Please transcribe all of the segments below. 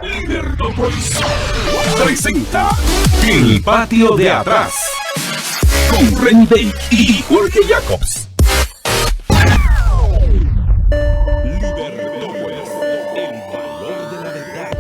Libertópolis presenta El Patio de Atrás con Reni Bake y Jorge Jacobs. Libertópolis, el valor de la verdad.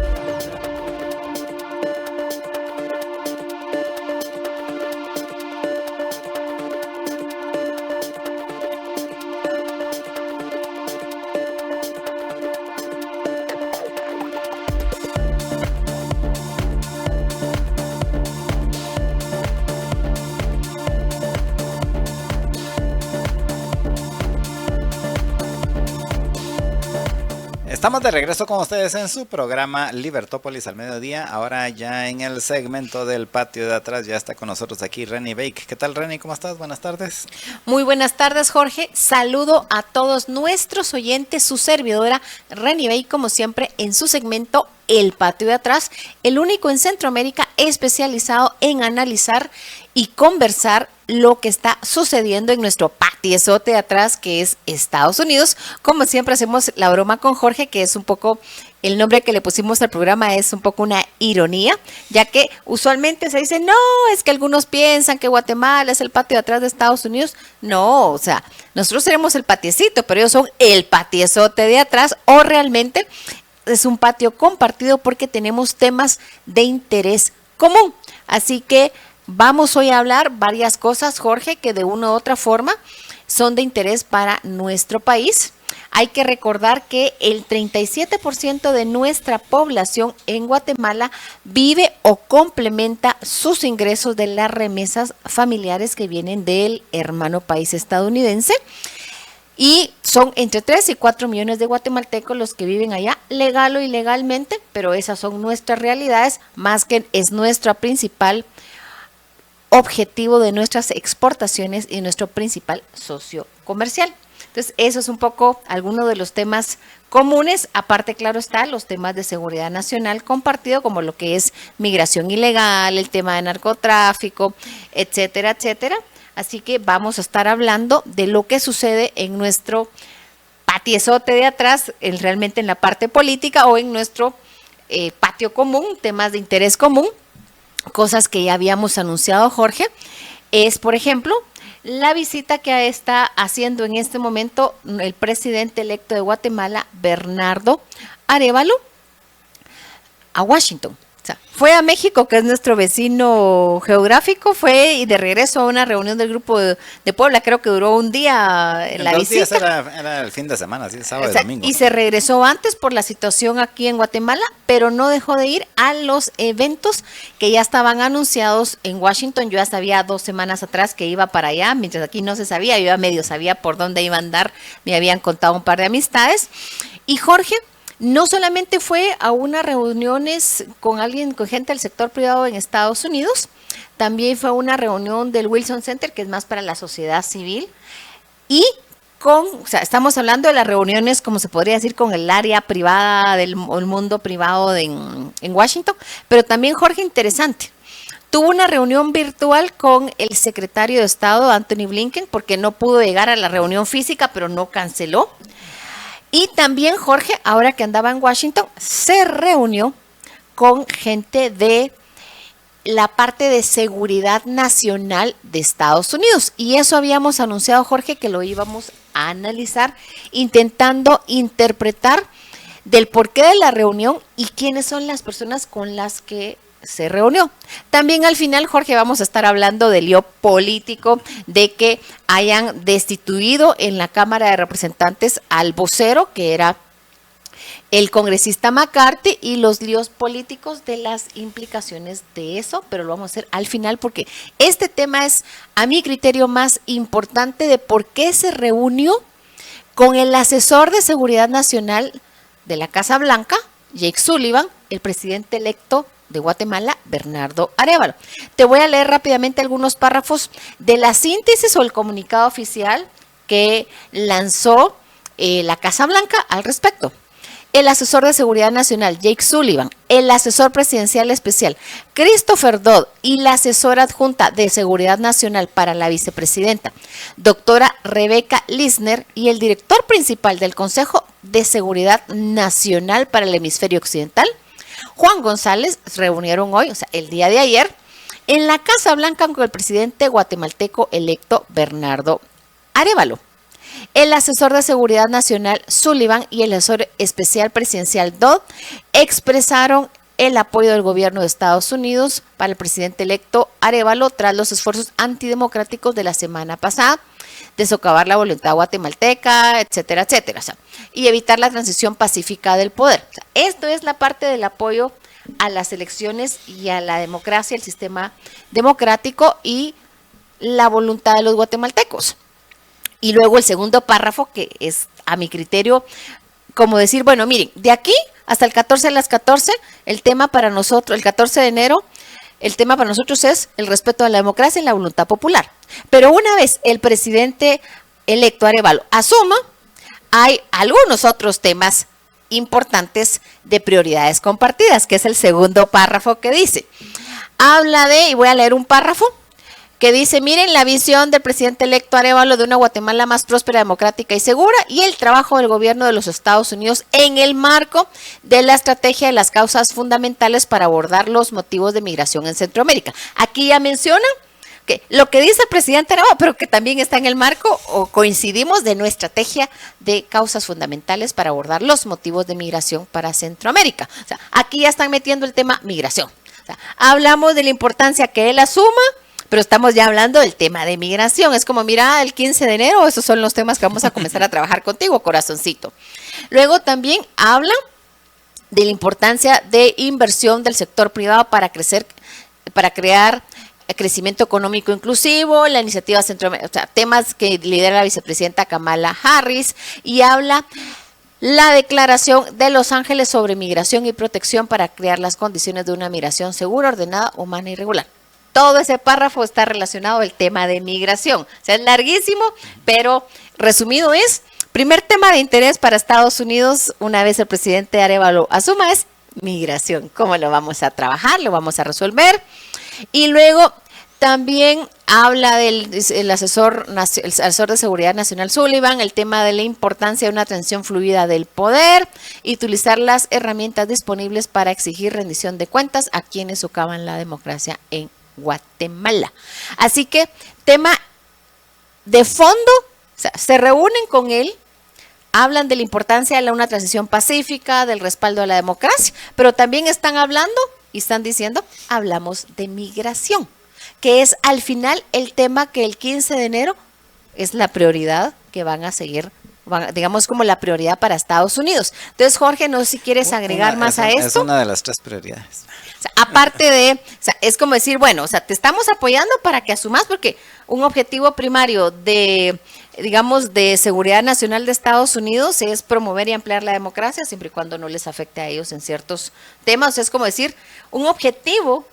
Estamos de regreso con ustedes en su programa Libertópolis al mediodía. Ahora ya en el segmento del patio de atrás ya está con nosotros aquí Reni Bake. ¿Qué tal, Reni? ¿Cómo estás? Buenas tardes. Muy buenas tardes, Jorge. Saludo a todos nuestros oyentes, su servidora Reni Bake, como siempre, en su segmento El Patio de Atrás, el único en Centroamérica especializado en analizar y conversar lo que está sucediendo en nuestro patiezote de atrás, que es Estados Unidos. Como siempre hacemos la broma con Jorge, que es un poco, el nombre que le pusimos al programa es un poco una ironía, ya que usualmente se dice, no, es que algunos piensan que Guatemala es el patio de atrás de Estados Unidos. No, o sea, nosotros seremos el patiecito, pero ellos son el patiezote de atrás, o realmente es un patio compartido porque tenemos temas de interés común. Así que vamos hoy a hablar varias cosas, Jorge, que de una u otra forma son de interés para nuestro país. Hay que recordar que el 37% de nuestra población en Guatemala vive o complementa sus ingresos de las remesas familiares que vienen del hermano país estadounidense. Y son entre 3 y 4 millones de guatemaltecos los que viven allá, legal o ilegalmente, pero esas son nuestras realidades, más que es nuestra principal objetivo de nuestras exportaciones y nuestro principal socio comercial. Entonces, eso es un poco alguno de los temas comunes. Aparte, claro está, los temas de seguridad nacional compartido, como lo que es migración ilegal, el tema de narcotráfico, etcétera, etcétera. Así que vamos a estar hablando de lo que sucede en nuestro patiezote de atrás, realmente en la parte política o en nuestro patio común, temas de interés común. Cosas que ya habíamos anunciado, Jorge, es, por ejemplo, la visita que está haciendo en este momento el presidente electo de Guatemala, Bernardo Arévalo, a Washington. O sea, fue a México, que es nuestro vecino geográfico, fue y de regreso a una reunión del grupo de Puebla, creo que duró un día en la visita. 2 días era el fin de semana, ¿sí? Sábado y domingo. Y se regresó antes por la situación aquí en Guatemala, pero no dejó de ir a los eventos que ya estaban anunciados en Washington. Yo ya sabía 2 semanas atrás que iba para allá, mientras aquí no se sabía, yo ya medio sabía por dónde iba a andar, me habían contado un par de amistades. Y Jorge no solamente fue a unas reuniones con gente del sector privado en Estados Unidos, también fue a una reunión del Wilson Center, que es más para la sociedad civil, y o sea, estamos hablando de las reuniones, como se podría decir, con el área privada del mundo privado en Washington, pero también, Jorge, interesante. Tuvo una reunión virtual con el secretario de Estado, Antony Blinken, porque no pudo llegar a la reunión física, pero no canceló. Y también, Jorge, ahora que andaba en Washington, se reunió con gente de la parte de seguridad nacional de Estados Unidos. Y eso habíamos anunciado, Jorge, que lo íbamos a analizar, intentando interpretar del porqué de la reunión y quiénes son las personas con las que se reunió. También al final, Jorge, vamos a estar hablando del lío político de que hayan destituido en la Cámara de Representantes al vocero, que era el congresista McCarthy, y los líos políticos de las implicaciones de eso, pero lo vamos a hacer al final porque este tema es, a mi criterio, más importante de por qué se reunió con el asesor de seguridad nacional de la Casa Blanca, Jake Sullivan, el presidente electo de Guatemala, Bernardo Arévalo. Te voy a leer rápidamente algunos párrafos de la síntesis o el comunicado oficial que lanzó la Casa Blanca al respecto. El asesor de seguridad nacional, Jake Sullivan, el asesor presidencial especial, Christopher Dodd, y la asesora adjunta de seguridad nacional para la vicepresidenta, doctora Rebecca Lisner, y el director principal del Consejo de Seguridad Nacional para el Hemisferio Occidental, Juan González se reunieron hoy, o sea, el día de ayer, en la Casa Blanca con el presidente guatemalteco electo Bernardo Arévalo. El asesor de Seguridad Nacional Sullivan y el asesor especial presidencial Dodd expresaron el apoyo del gobierno de Estados Unidos para el presidente electo Arévalo tras los esfuerzos antidemocráticos de la semana pasada de socavar la voluntad guatemalteca, etcétera, etcétera, o sea, y evitar la transición pacífica del poder. O sea, esto es la parte del apoyo a las elecciones y a la democracia, el sistema democrático y la voluntad de los guatemaltecos. Y luego el segundo párrafo, que es a mi criterio como decir, bueno, miren, de aquí hasta el 14 a las 14, el tema para nosotros, el 14 de enero, el tema para nosotros es el respeto a la democracia y la voluntad popular. Pero una vez el presidente electo Arévalo asuma, hay algunos otros temas importantes de prioridades compartidas, que es el segundo párrafo que dice. Habla de, y voy a leer un párrafo, que dice, miren la visión del presidente electo Arévalo de una Guatemala más próspera, democrática y segura y el trabajo del gobierno de los Estados Unidos en el marco de la estrategia de las causas fundamentales para abordar los motivos de migración en Centroamérica. Aquí ya mencionan que lo que dice el presidente Arévalo, pero que también está en el marco o coincidimos de nuestra estrategia de causas fundamentales para abordar los motivos de migración para Centroamérica. O sea, aquí ya están metiendo el tema migración. O sea, hablamos de la importancia que él asuma, pero estamos ya hablando del tema de migración. Es como, mira, el 15 de enero, esos son los temas que vamos a comenzar a trabajar contigo, corazoncito. Luego también habla de la importancia de inversión del sector privado para crecer, para crear crecimiento económico inclusivo, la iniciativa Centroamérica, o sea, temas que lidera la vicepresidenta Kamala Harris, y habla la declaración de Los Ángeles sobre migración y protección para crear las condiciones de una migración segura, ordenada, humana y regular. Todo ese párrafo está relacionado al tema de migración. O sea, es larguísimo, pero resumido es, primer tema de interés para Estados Unidos, una vez el presidente Arévalo asuma, es migración. ¿Cómo lo vamos a trabajar? ¿Lo vamos a resolver? Y luego también habla del asesor de Seguridad Nacional Sullivan, el tema de la importancia de una atención fluida del poder y utilizar las herramientas disponibles para exigir rendición de cuentas a quienes socavan la democracia en Guatemala. Así que tema de fondo, o sea, se reúnen con él, hablan de la importancia de una transición pacífica, del respaldo a la democracia, pero también están hablando y están diciendo, hablamos de migración, que es al final el tema que el 15 de enero es la prioridad que van a seguir, digamos como la prioridad para Estados Unidos. Entonces, Jorge, no sé si quieres agregar más a esto. Es una de las 3 prioridades. O sea, aparte de, o sea, es como decir, bueno, o sea, te estamos apoyando para que asumas, porque un objetivo primario de, digamos, de seguridad nacional de Estados Unidos es promover y ampliar la democracia, siempre y cuando no les afecte a ellos en ciertos temas. O sea, es como decir, un objetivo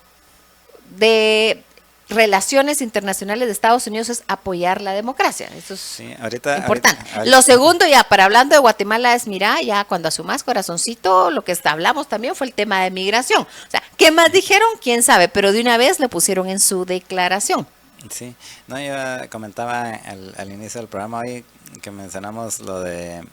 de relaciones internacionales de Estados Unidos es apoyar la democracia. Eso es importante. Ahorita. Lo segundo, ya para hablando de Guatemala, es mira, ya cuando asumas, corazoncito, lo que hablamos también fue el tema de migración. O sea, ¿qué más dijeron? ¿Quién sabe? Pero de una vez le pusieron en su declaración. Sí, no, yo comentaba al inicio del programa hoy que mencionamos lo de...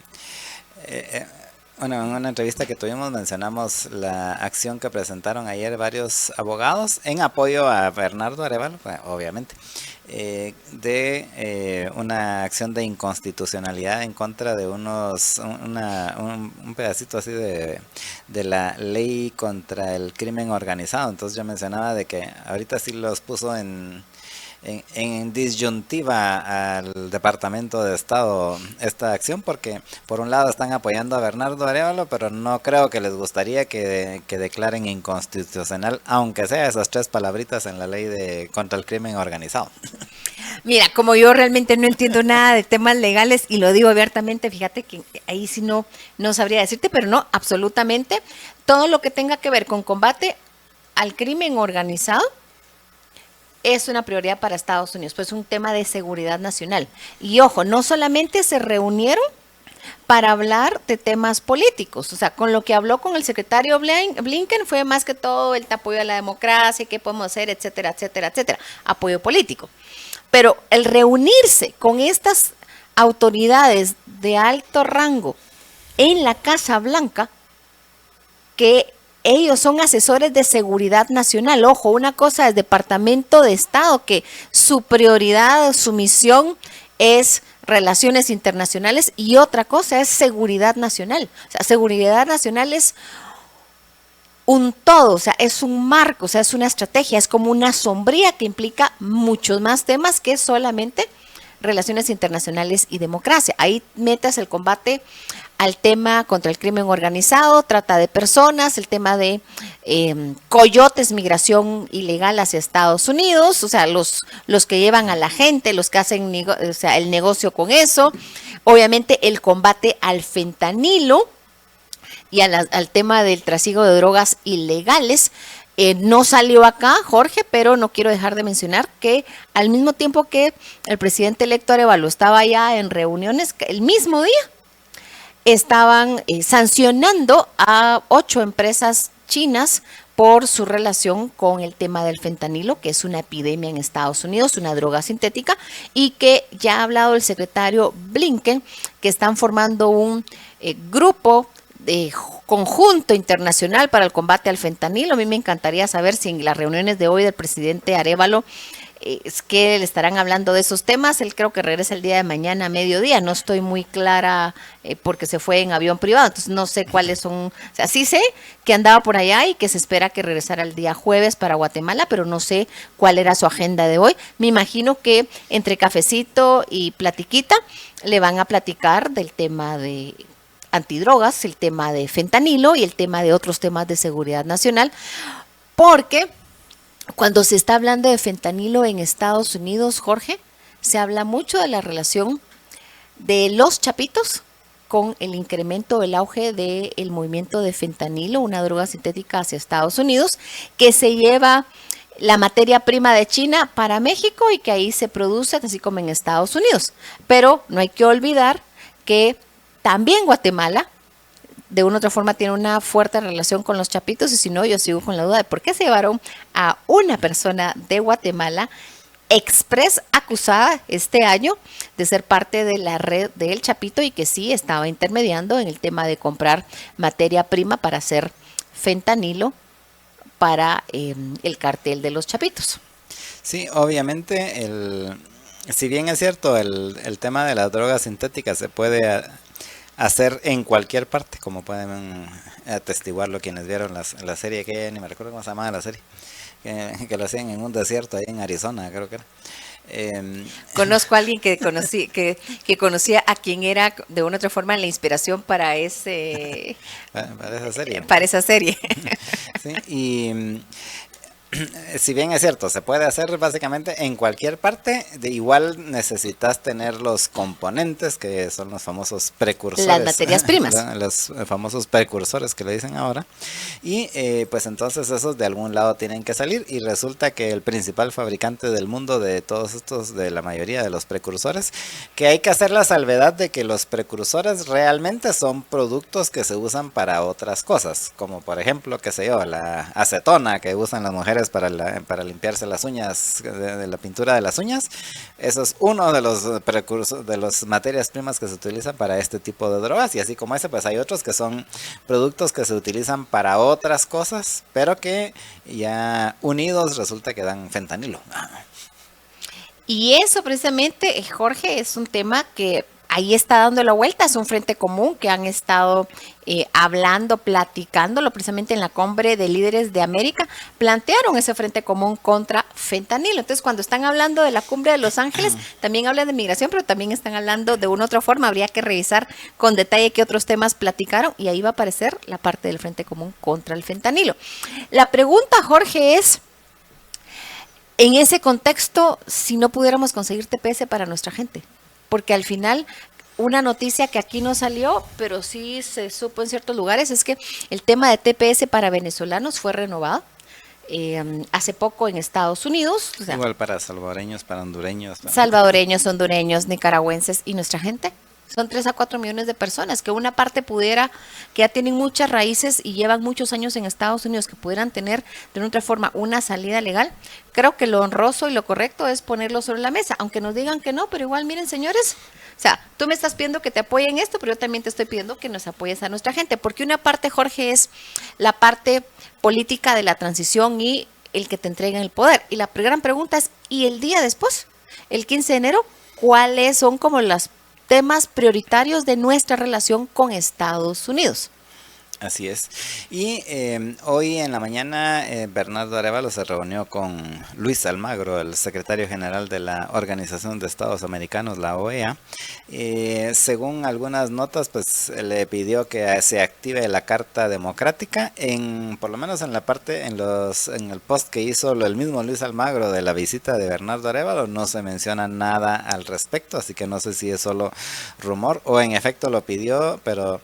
Bueno, en una entrevista que tuvimos mencionamos la acción que presentaron ayer varios abogados en apoyo a Bernardo Arévalo, obviamente, de una acción de inconstitucionalidad en contra de un pedacito así de la ley contra el crimen organizado. Entonces yo mencionaba de que ahorita sí los puso en disyuntiva al Departamento de Estado esta acción, porque por un lado están apoyando a Bernardo Arévalo, pero no creo que les gustaría que declaren inconstitucional, aunque sea esas 3 palabritas en la ley contra el crimen organizado. Mira, como yo realmente no entiendo nada de temas legales y lo digo abiertamente, fíjate que ahí sí no sabría decirte, pero no, absolutamente, todo lo que tenga que ver con combate al crimen organizado es una prioridad para Estados Unidos, pues es un tema de seguridad nacional. Y ojo, no solamente se reunieron para hablar de temas políticos, o sea, con lo que habló con el secretario Blinken fue más que todo el apoyo a la democracia, qué podemos hacer, etcétera, etcétera, etcétera, apoyo político. Pero el reunirse con estas autoridades de alto rango en la Casa Blanca, que ellos son asesores de seguridad nacional. Ojo, una cosa es Departamento de Estado, que su prioridad, su misión es relaciones internacionales, y otra cosa es seguridad nacional. O sea, seguridad nacional es un todo, o sea, es un marco, o sea, es una estrategia, es como una sombría que implica muchos más temas que solamente relaciones internacionales y democracia. Ahí metes el combate al tema contra el crimen organizado, trata de personas, el tema de coyotes, migración ilegal hacia Estados Unidos, o sea, los que llevan a la gente, los que hacen o sea, el negocio con eso, obviamente el combate al fentanilo y al tema del trasiego de drogas ilegales. No salió acá, Jorge, pero no quiero dejar de mencionar que al mismo tiempo que el presidente electo Arévalo estaba allá en reuniones, el mismo día estaban sancionando a 8 empresas chinas por su relación con el tema del fentanilo, que es una epidemia en Estados Unidos, una droga sintética, y que ya ha hablado el secretario Blinken, que están formando un grupo de conjunto internacional para el combate al fentanilo. A mí me encantaría saber si en las reuniones de hoy del presidente Arévalo es que le estarán hablando de esos temas. Él creo que regresa el día de mañana a mediodía. No estoy muy clara porque se fue en avión privado, entonces no sé cuáles son. O sea, sí sé que andaba por allá y que se espera que regresara el día jueves para Guatemala, pero no sé cuál era su agenda de hoy. Me imagino que entre cafecito y platiquita le van a platicar del tema de antidrogas, el tema de fentanilo y el tema de otros temas de seguridad nacional, porque cuando se está hablando de fentanilo en Estados Unidos, Jorge, se habla mucho de la relación de los chapitos con el incremento, el auge del movimiento de fentanilo, una droga sintética hacia Estados Unidos, que se lleva la materia prima de China para México y que ahí se produce, así como en Estados Unidos. Pero no hay que olvidar que también Guatemala, de una u otra forma, tiene una fuerte relación con los chapitos, y si no, yo sigo con la duda de por qué se llevaron a una persona de Guatemala express acusada este año de ser parte de la red del Chapito y que sí estaba intermediando en el tema de comprar materia prima para hacer fentanilo para el cartel de los Chapitos. Sí, obviamente, si bien es cierto, el tema de las drogas sintéticas se puede hacer en cualquier parte, como pueden atestiguarlo quienes vieron la serie, que ni me recuerdo cómo se llamaba la serie, que lo hacían en un desierto ahí en Arizona, creo que era. Conozco a alguien que conocía a quien era de una u otra forma la inspiración para esa serie. Sí, y si bien es cierto, se puede hacer básicamente en cualquier parte, de igual necesitas tener los componentes, que son los famosos precursores. Las materias primas. Los famosos precursores que le dicen ahora. Y pues entonces esos de algún lado tienen que salir, y resulta que el principal fabricante del mundo de todos estos, de la mayoría de los precursores, que hay que hacer la salvedad de que los precursores realmente son productos que se usan para otras cosas, como por ejemplo, qué sé yo, la acetona que usan las mujeres para limpiarse las uñas, de la pintura de las uñas. Eso es uno de los precursores, de las materias primas que se utilizan para este tipo de drogas, y así como ese, pues hay otros que son productos que se utilizan para otras cosas, pero que ya unidos resulta que dan fentanilo. Y eso precisamente, Jorge, es un tema que ahí está dando la vuelta, es un frente común que han estado hablando, platicándolo precisamente en la cumbre de líderes de América, plantearon ese frente común contra fentanilo. Entonces, cuando están hablando de la cumbre de Los Ángeles, también hablan de migración, pero también están hablando de una u otra forma. Habría que revisar con detalle qué otros temas platicaron, y ahí va a aparecer la parte del frente común contra el fentanilo. La pregunta, Jorge, es, en ese contexto, si no pudiéramos conseguir TPS para nuestra gente, porque al final una noticia que aquí no salió, pero sí se supo en ciertos lugares, es que el tema de TPS para venezolanos fue renovado hace poco en Estados Unidos. O sea, igual para salvadoreños, para hondureños. Salvadoreños, hondureños, nicaragüenses y nuestra gente. Son 3 a 4 millones de personas que una parte pudiera, que ya tienen muchas raíces y llevan muchos años en Estados Unidos, que pudieran tener de otra forma una salida legal. Creo que lo honroso y lo correcto es ponerlo sobre la mesa, aunque nos digan que no, pero igual miren señores, o sea, tú me estás pidiendo que te apoye en esto, pero yo también te estoy pidiendo que nos apoyes a nuestra gente, porque una parte, Jorge, es la parte política de la transición y el que te entreguen el poder. Y la gran pregunta es, ¿y el día después? El 15 de enero, ¿cuáles son como los temas prioritarios de nuestra relación con Estados Unidos? Así es. Y hoy en la mañana Bernardo Arévalo se reunió con Luis Almagro, el secretario general de la Organización de Estados Americanos, la OEA. Según algunas notas, pues le pidió que se active la Carta Democrática. Por lo menos en la parte, en el post que hizo el mismo Luis Almagro de la visita de Bernardo Arévalo, no se menciona nada al respecto, así que no sé si es solo rumor o en efecto lo pidió, pero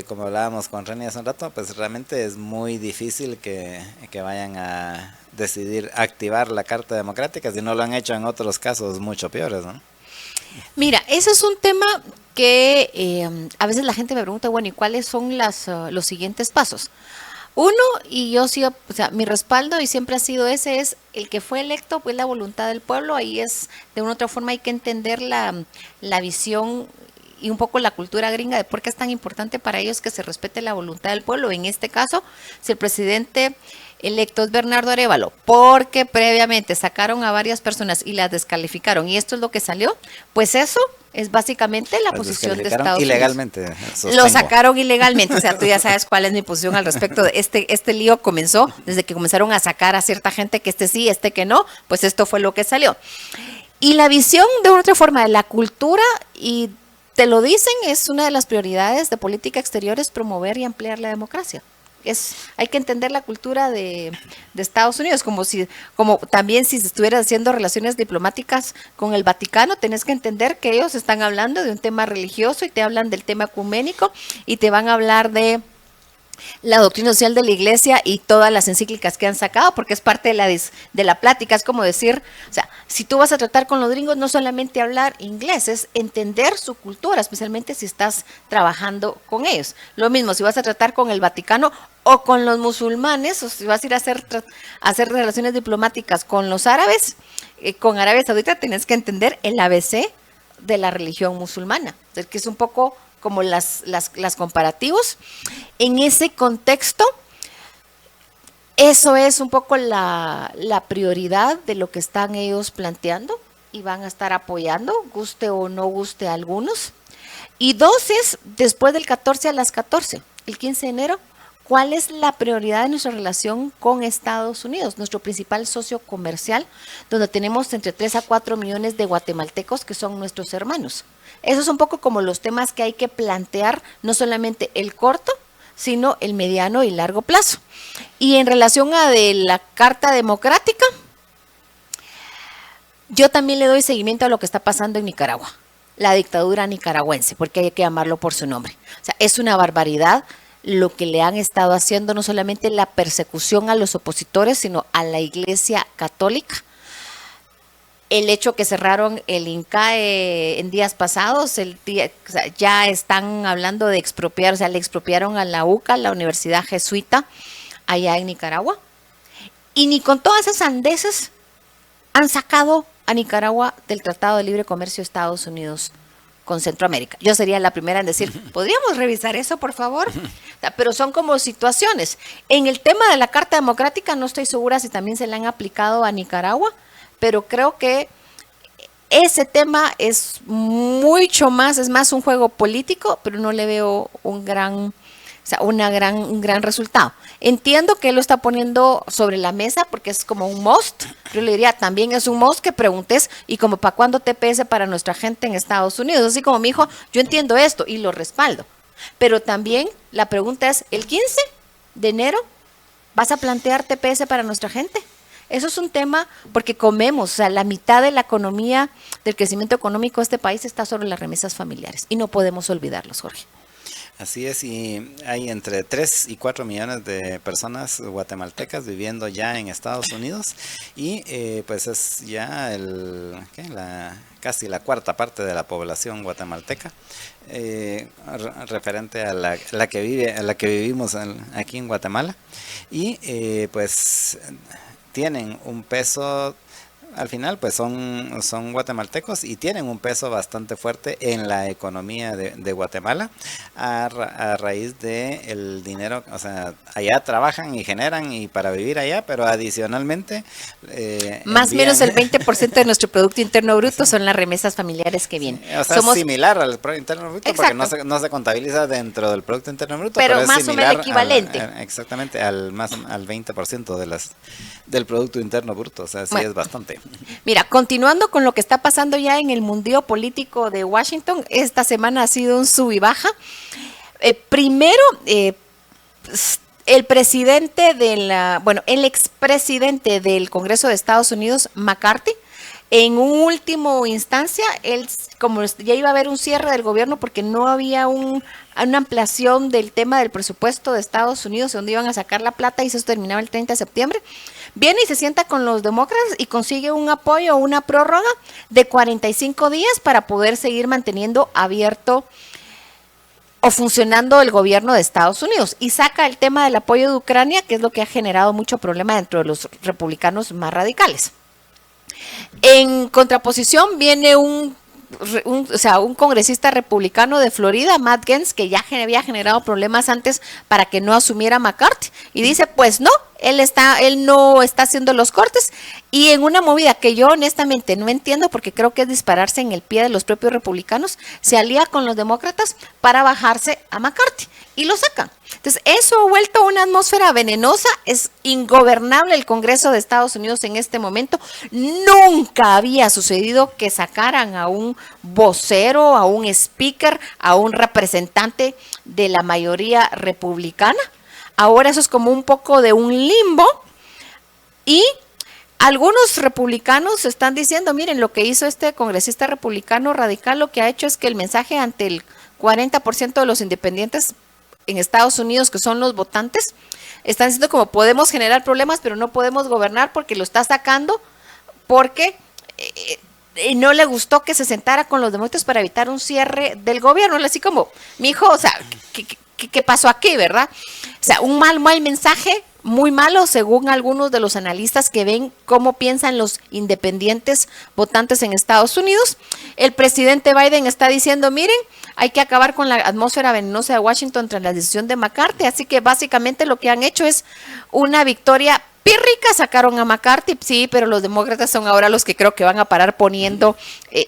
como hablábamos con Reni hace un rato, pues realmente es muy difícil que vayan a decidir activar la Carta Democrática si no lo han hecho en otros casos mucho peores, ¿no? Mira, ese es un tema que a veces la gente me pregunta, bueno, ¿y cuáles son los siguientes pasos? Uno, y yo sí, o sea, mi respaldo y siempre ha sido ese, es el que fue electo, pues la voluntad del pueblo, ahí es, de una u otra forma hay que entender la visión y un poco la cultura gringa de por qué es tan importante para ellos que se respete la voluntad del pueblo. En este caso, si el presidente electo es Bernardo Arévalo, porque previamente sacaron a varias personas y las descalificaron, y esto es lo que salió, pues eso es básicamente la posición de Estados ilegalmente, Unidos. Sostengo. Lo sacaron ilegalmente, o sea, tú ya sabes cuál es mi posición al respecto de este lío comenzó desde que comenzaron a sacar a cierta gente que sí, que no, pues esto fue lo que salió. Y la visión de una otra forma de la cultura, y te lo dicen, es una de las prioridades de política exterior, es promover y ampliar la democracia. Hay que entender la cultura de Estados Unidos, como también si se estuviera haciendo relaciones diplomáticas con el Vaticano, tenés que entender que ellos están hablando de un tema religioso y te hablan del tema ecuménico y te van a hablar de la doctrina social de la iglesia y todas las encíclicas que han sacado, porque es parte de la plática. Es como decir, o sea, si tú vas a tratar con los gringos, no solamente hablar inglés, es entender su cultura, especialmente si estás trabajando con ellos. Lo mismo, si vas a tratar con el Vaticano o con los musulmanes, o si vas a ir a hacer relaciones diplomáticas con los árabes, con Arabia Saudita, tienes que entender el ABC de la religión musulmana, que es un poco como las comparativos. En ese contexto, eso es un poco la prioridad de lo que están ellos planteando y van a estar apoyando, guste o no guste a algunos. Y dos es, después del 14 a las 14, el 15 de enero, ¿cuál es la prioridad de nuestra relación con Estados Unidos, nuestro principal socio comercial, donde tenemos entre 3 a 4 millones de guatemaltecos que son nuestros hermanos? Esos son un poco como los temas que hay que plantear, no solamente el corto, sino el mediano y largo plazo. Y en relación a de la Carta Democrática, yo también le doy seguimiento a lo que está pasando en Nicaragua, la dictadura nicaragüense, porque hay que llamarlo por su nombre. O sea, es una barbaridad lo que le han estado haciendo, no solamente la persecución a los opositores, sino a la Iglesia Católica. El hecho que cerraron el INCAE en días pasados, o sea, ya están hablando de expropiar, o sea, le expropiaron a la UCA, la Universidad Jesuita, allá en Nicaragua. Y ni con todas esas sandeces han sacado a Nicaragua del Tratado de Libre Comercio de Estados Unidos con Centroamérica. Yo sería la primera en decir, ¿podríamos revisar eso, por favor? O sea, pero son como situaciones. En el tema de la Carta Democrática no estoy segura si también se la han aplicado a Nicaragua, pero creo que ese tema es mucho más, es más un juego político, pero no le veo un gran resultado. Entiendo que él lo está poniendo sobre la mesa porque es como un must. Yo le diría, también es un must que preguntes, y como para cuándo TPS para nuestra gente en Estados Unidos. Así como mi hijo, yo entiendo esto y lo respaldo. Pero también la pregunta es, ¿el 15 de enero vas a plantear TPS para nuestra gente? Eso es un tema porque comemos, o sea, la mitad de la economía, del crecimiento económico de este país está sobre las remesas familiares y no podemos olvidarlos, Jorge. Así es, y hay entre 3 y 4 millones de personas guatemaltecas viviendo ya en Estados Unidos y pues es ya casi la cuarta parte de la población guatemalteca, referente a la que vivimos aquí en Guatemala, y pues tienen un peso. Al final, pues son guatemaltecos y tienen un peso bastante fuerte en la economía de Guatemala a raíz de el dinero. O sea, allá trabajan y generan y para vivir allá, pero adicionalmente más o menos el 20% de nuestro Producto Interno Bruto son las remesas familiares que vienen. O sea, es similar al Producto Interno Bruto. Exacto. Porque no se contabiliza dentro del Producto Interno Bruto, pero es más o menos equivalente. Exactamente, al 20% del Producto Interno Bruto. O sea, sí, bueno, es bastante. Mira, continuando con lo que está pasando ya en el mundillo político de Washington, esta semana ha sido un sub y baja. Primero, el expresidente del Congreso de Estados Unidos, McCarthy, en último instancia, él, como ya iba a haber un cierre del gobierno porque no había una ampliación del tema del presupuesto de Estados Unidos, donde iban a sacar la plata y eso terminaba el 30 de septiembre, viene y se sienta con los demócratas y consigue un apoyo, una prórroga de 45 días para poder seguir manteniendo abierto o funcionando el gobierno de Estados Unidos, y saca el tema del apoyo de Ucrania, que es lo que ha generado mucho problema dentro de los republicanos más radicales. En contraposición viene un congresista republicano de Florida, Matt Gaetz, que ya había generado problemas antes para que no asumiera McCarthy, y dice, pues no, él no está haciendo los cortes, y en una movida que yo honestamente no entiendo, porque creo que es dispararse en el pie de los propios republicanos, se alía con los demócratas para bajarse a McCarthy, y lo sacan. Entonces, eso ha vuelto una atmósfera venenosa, es ingobernable el Congreso de Estados Unidos en este momento. Nunca había sucedido que sacaran a un vocero, a un speaker, a un representante de la mayoría republicana. Ahora eso es como un poco de un limbo, y algunos republicanos están diciendo, miren, lo que hizo este congresista republicano radical, lo que ha hecho es que el mensaje ante el 40% de los independientes en Estados Unidos, que son los votantes, están diciendo como podemos generar problemas, pero no podemos gobernar, porque lo está sacando porque no le gustó que se sentara con los demócratas para evitar un cierre del gobierno. Así como, mijo, o sea, ¿qué pasó aquí, verdad? O sea, un mal mensaje, muy malo, según algunos de los analistas que ven cómo piensan los independientes votantes en Estados Unidos. El presidente Biden está diciendo, miren, hay que acabar con la atmósfera venenosa de Washington tras la decisión de McCarthy, así que básicamente lo que han hecho es una victoria pírrica. Sacaron a McCarthy, sí, pero los demócratas son ahora los que creo que van a parar poniendo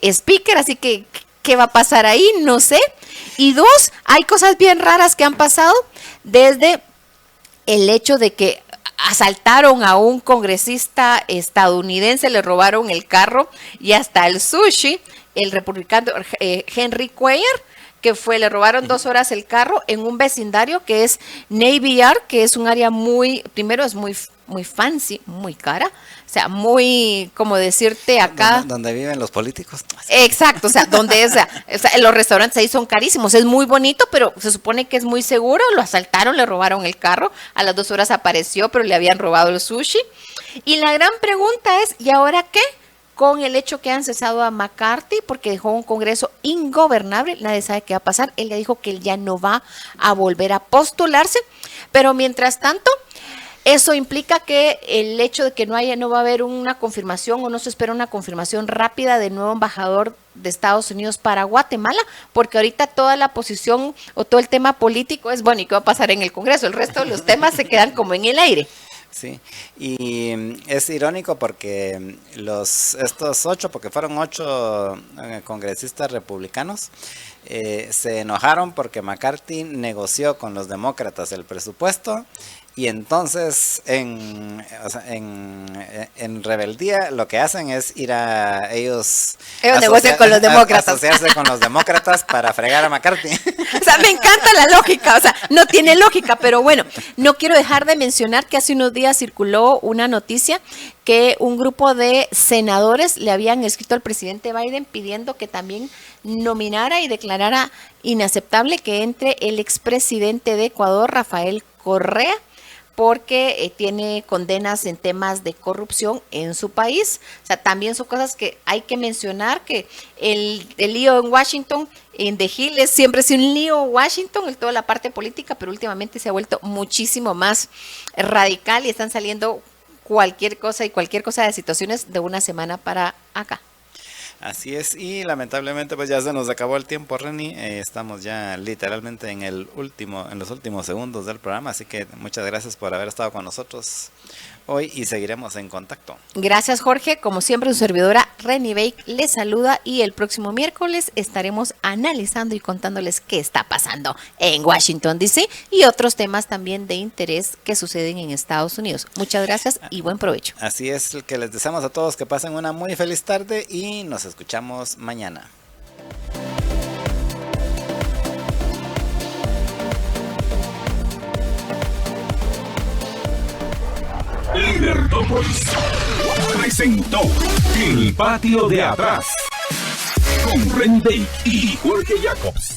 speaker, así que ¿qué va a pasar ahí? No sé. Y dos, hay cosas bien raras que han pasado, desde el hecho de que asaltaron a un congresista estadounidense, le robaron el carro y hasta el sushi, el republicano Henry Cuellar, que le robaron 2 horas el carro en un vecindario que es Navy Yard, que es un área primero es muy fancy, muy cara, o sea, muy, como decirte acá. Donde viven los políticos. Exacto, o sea, los restaurantes ahí son carísimos, es muy bonito, pero se supone que es muy seguro. Lo asaltaron, le robaron el carro, a las 2 horas apareció, pero le habían robado el sushi. Y la gran pregunta es, ¿y ahora qué? Con el hecho que han cesado a McCarthy porque dejó un Congreso ingobernable, nadie sabe qué va a pasar. Él ya dijo que él ya no va a volver a postularse, pero mientras tanto, eso implica que el hecho de que no va a haber una confirmación, o no se espera una confirmación rápida del nuevo embajador de Estados Unidos para Guatemala, porque ahorita toda la posición o todo el tema político es, bueno, ¿y qué va a pasar en el Congreso? El resto de los temas se quedan como en el aire. Sí, y es irónico porque estos 8, porque fueron 8 congresistas republicanos, se enojaron porque McCarthy negoció con los demócratas el presupuesto, y entonces en rebeldía lo que hacen es ir a ellos negocian con los demócratas, asociarse con los demócratas para fregar a McCarthy. O sea, me encanta la lógica, o sea, no tiene lógica, pero bueno, no quiero dejar de mencionar que hace unos días circuló una noticia que un grupo de senadores le habían escrito al presidente Biden pidiendo que también nominara y declarara inaceptable que entre el expresidente de Ecuador, Rafael Correa, porque tiene condenas en temas de corrupción en su país. O sea, también son cosas que hay que mencionar, que el lío en Washington, en The Hill, siempre ha sido un lío Washington, en toda la parte política, pero últimamente se ha vuelto muchísimo más radical y están saliendo cualquier cosa de situaciones de una semana para acá. Así es, y lamentablemente pues ya se nos acabó el tiempo, Reni. Estamos ya literalmente en los últimos segundos del programa, así que muchas gracias por haber estado con nosotros hoy y seguiremos en contacto. Gracias, Jorge. Como siempre, su servidora Reni Bake les saluda y el próximo miércoles estaremos analizando y contándoles qué está pasando en Washington, D.C. y otros temas también de interés que suceden en Estados Unidos. Muchas gracias y buen provecho. Así es, que les deseamos a todos que pasen una muy feliz tarde y nos escuchamos mañana. Libertópolis presentó El Patio de Atrás con Reni Bake y Jorge Jacobs.